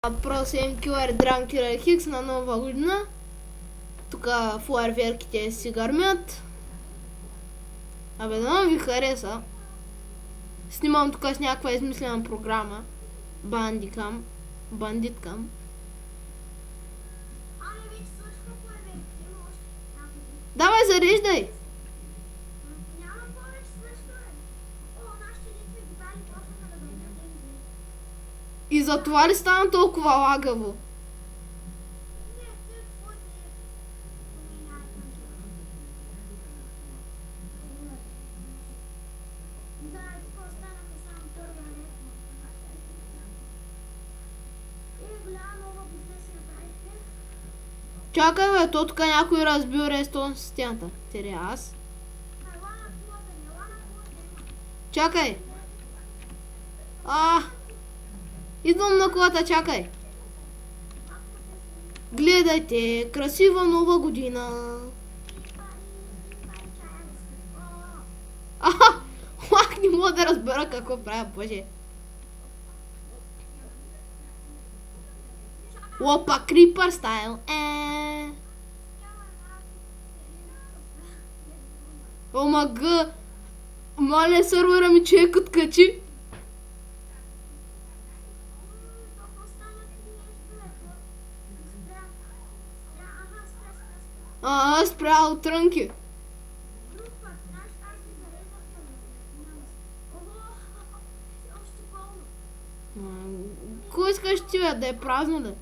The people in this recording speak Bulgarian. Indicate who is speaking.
Speaker 1: Просим Killer Drunk Killer Hicks на нова година. Тук фуерверките си гърмят. Абе, да ви хареса. Снимам тук с някаква измислена програма. Бандикам. Бандиткам. Давай, зареждай! И за това ли стана толкова лагаво? Чакай бе, то тук някой разбил рестон системата. Тере аз. Чакай! Идвам на колата, чакай! Гледайте, красива нова година! Лак, не мога да разбера какво правя, боже! Опа, крипър стайл! Омага! Моля, сървъра ми човек откачи! Спрял трънки. Кой искаш ти, бе, да е празно, да?